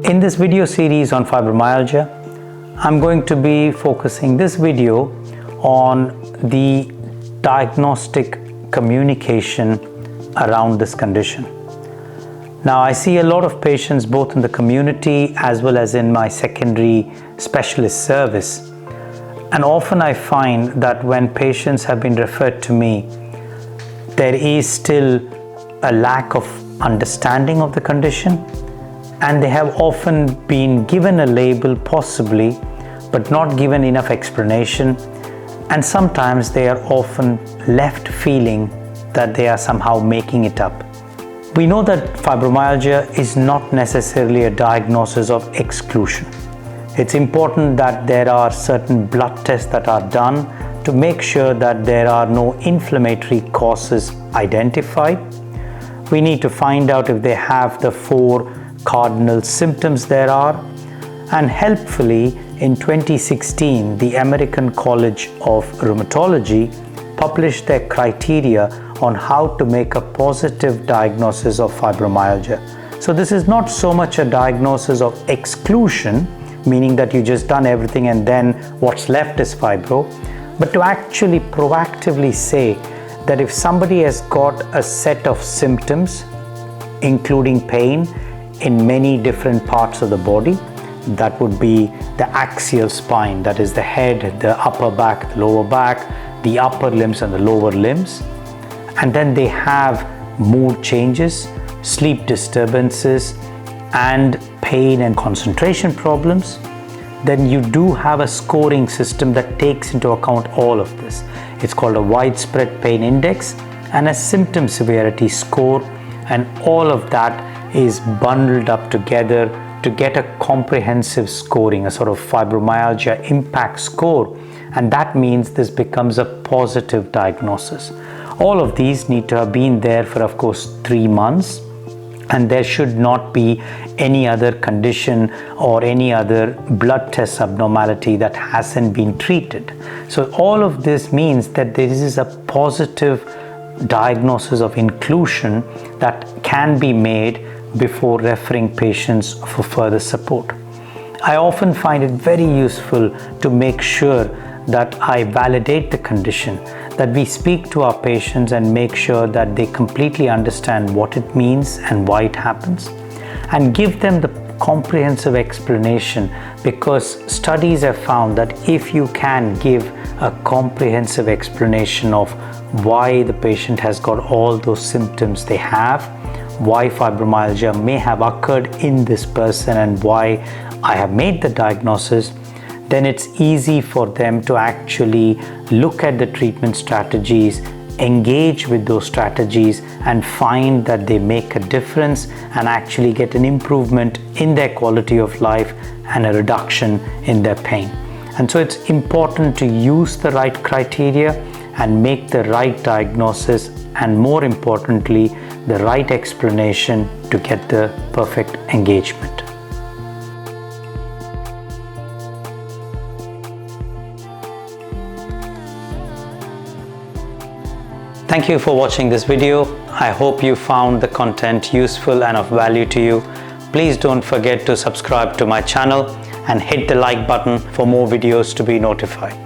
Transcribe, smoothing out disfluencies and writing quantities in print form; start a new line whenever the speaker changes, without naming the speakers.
In this video series on fibromyalgia, I'm going to be focusing this video on the diagnostic communication around this condition. Now, I see a lot of patients both in the community as well as in my secondary specialist service. And often I find that when patients have been referred to me, there is still a lack of understanding of the condition, and they have often been given a label possibly, but not given enough explanation. And sometimes they are often left feeling that they are somehow making it up. We know that fibromyalgia is not necessarily a diagnosis of exclusion. It's important that there are certain blood tests that are done to make sure that there are no inflammatory causes identified. We need to find out if they have the 4 cardinal symptoms there are. And helpfully, in 2016, the American College of Rheumatology published their criteria on how to make a positive diagnosis of fibromyalgia. So this is not so much a diagnosis of exclusion, meaning that you just done everything and then what's left is fibro, but to actually proactively say that if somebody has got a set of symptoms, including pain in many different parts of the body, that would be the axial spine, that is the head, the upper back, the lower back, the upper limbs and the lower limbs, and then they have mood changes, sleep disturbances, and pain and concentration problems, then you do have a scoring system that takes into account all of this. It's called a widespread pain index and a symptom severity score, and all of that is bundled up together to get a comprehensive scoring, a sort of fibromyalgia impact score, and that means this becomes a positive diagnosis. All of these need to have been there for, of course, 3 months, and there should not be any other condition or any other blood test abnormality that hasn't been treated. So all of this means that there is a positive diagnosis of inclusion that can be made before referring patients for further support. I often find it very useful to make sure that I validate the condition, that we speak to our patients and make sure that they completely understand what it means and why it happens, and give them the comprehensive explanation, because studies have found that if you can give a comprehensive explanation of why the patient has got all those symptoms they have, why fibromyalgia may have occurred in this person, and why I have made the diagnosis, then it's easy for them to actually look at the treatment strategies, engage with those strategies, and find that they make a difference and actually get an improvement in their quality of life and a reduction in their pain. And so it's important to use the right criteria and make the right diagnosis, and more importantly, the right explanation to get the perfect engagement. Thank you for watching this video. I hope you found the content useful and of value to you. Please don't forget to subscribe to my channel and hit the like button for more videos to be notified.